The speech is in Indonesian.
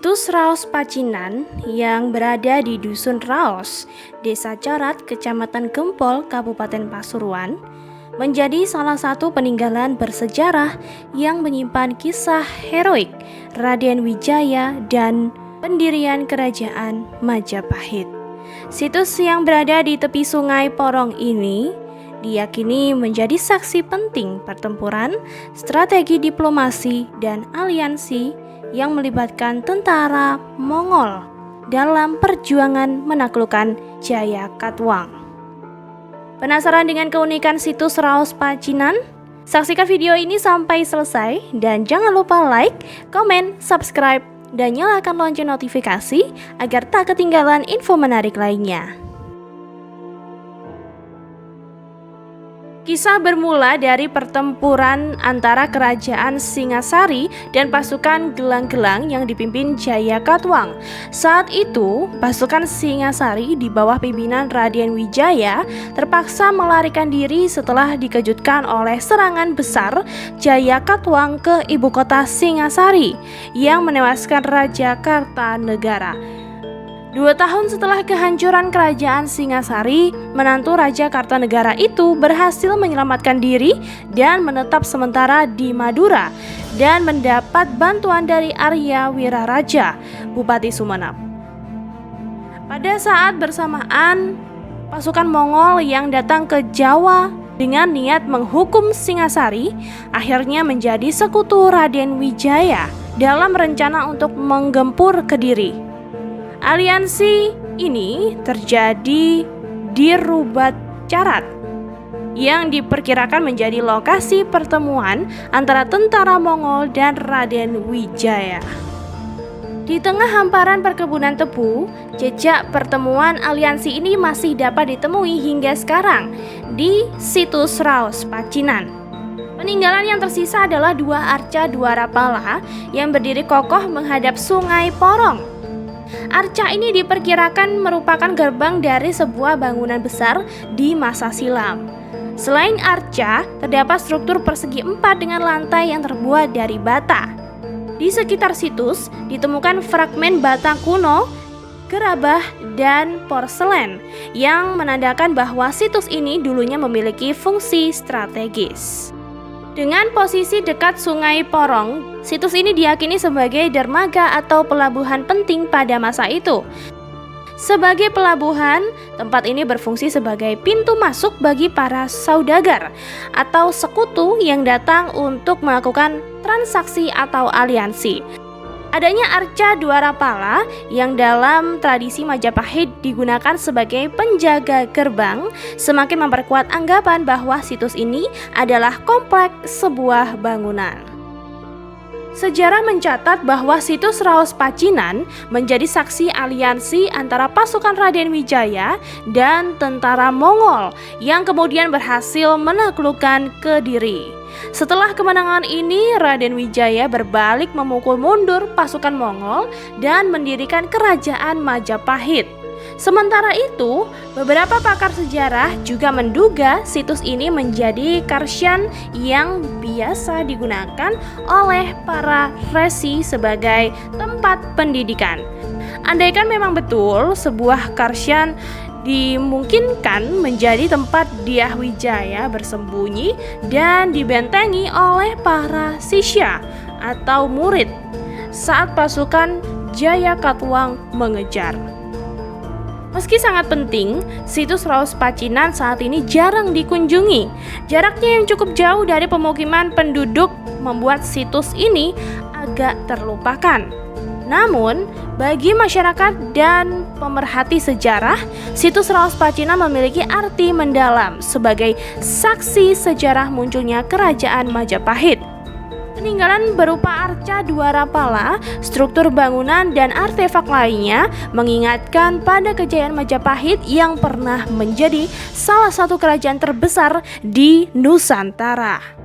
Situs Raos Pacinan yang berada di Dusun Raos, Desa Carat, Kecamatan Gempol, Kabupaten Pasuruan, menjadi salah satu peninggalan bersejarah yang menyimpan kisah heroik Raden Wijaya dan pendirian Kerajaan Majapahit. Situs yang berada di tepi Sungai Porong ini diyakini menjadi saksi penting pertempuran, strategi diplomasi, dan aliansi yang melibatkan tentara Mongol dalam perjuangan menaklukkan Jayakatwang. Penasaran dengan keunikan situs Raos Pacinan? Saksikan video ini sampai selesai dan jangan lupa like, komen, subscribe, dan nyalakan lonceng notifikasi agar tak ketinggalan info menarik lainnya. Kisah bermula dari pertempuran antara Kerajaan Singasari dan pasukan Gelang-Gelang yang dipimpin Jayakatwang. Saat itu, pasukan Singasari di bawah pimpinan Raden Wijaya terpaksa melarikan diri setelah dikejutkan oleh serangan besar Jayakatwang ke ibu kota Singasari yang menewaskan Raja Kartanegara. 2 tahun setelah kehancuran Kerajaan Singasari, menantu Raja Kartanegara itu berhasil menyelamatkan diri dan menetap sementara di Madura dan mendapat bantuan dari Arya Wiraraja, Bupati Sumenep. Pada saat bersamaan, pasukan Mongol yang datang ke Jawa dengan niat menghukum Singasari akhirnya menjadi sekutu Raden Wijaya dalam rencana untuk menggempur Kediri. Aliansi ini terjadi di Rubat Carat yang diperkirakan menjadi lokasi pertemuan antara tentara Mongol dan Raden Wijaya. Di tengah hamparan perkebunan tebu, jejak pertemuan aliansi ini masih dapat ditemui hingga sekarang di situs Raos Pacinan. Peninggalan yang tersisa adalah 2 arca Dwarapala yang berdiri kokoh menghadap Sungai Porong. Arca ini diperkirakan merupakan gerbang dari sebuah bangunan besar di masa silam. Selain arca, terdapat struktur persegi 4 dengan lantai yang terbuat dari bata. Di sekitar situs ditemukan fragmen bata kuno, gerabah, dan porselen yang menandakan bahwa situs ini dulunya memiliki fungsi strategis. Dengan posisi dekat Sungai Porong, situs ini diyakini sebagai dermaga atau pelabuhan penting pada masa itu. Sebagai pelabuhan, tempat ini berfungsi sebagai pintu masuk bagi para saudagar atau sekutu yang datang untuk melakukan transaksi atau aliansi. Adanya arca Dwarapala yang dalam tradisi Majapahit digunakan sebagai penjaga gerbang semakin memperkuat anggapan bahwa situs ini adalah kompleks sebuah bangunan. Sejarah mencatat bahwa situs Raos Pacinan menjadi saksi aliansi antara pasukan Raden Wijaya dan tentara Mongol yang kemudian berhasil menaklukkan Kediri. Setelah kemenangan ini, Raden Wijaya berbalik memukul mundur pasukan Mongol dan mendirikan Kerajaan Majapahit. Sementara itu, beberapa pakar sejarah juga menduga situs ini menjadi karsyan yang biasa digunakan oleh para resi sebagai tempat pendidikan. Andaikan memang betul sebuah karsyan dimungkinkan menjadi tempat Dyah Wijaya bersembunyi dan dibentengi oleh para sisya atau murid saat pasukan Jayakatwang mengejar. Meski sangat penting, situs Raos Pacinan saat ini jarang dikunjungi. Jaraknya yang cukup jauh dari pemukiman penduduk membuat situs ini agak terlupakan. Namun, bagi masyarakat dan pemerhati sejarah, situs Raos Pacinan memiliki arti mendalam sebagai saksi sejarah munculnya Kerajaan Majapahit. Peninggalan berupa arca Dwarapala, struktur bangunan, dan artefak lainnya mengingatkan pada kejayaan Majapahit yang pernah menjadi salah satu kerajaan terbesar di Nusantara.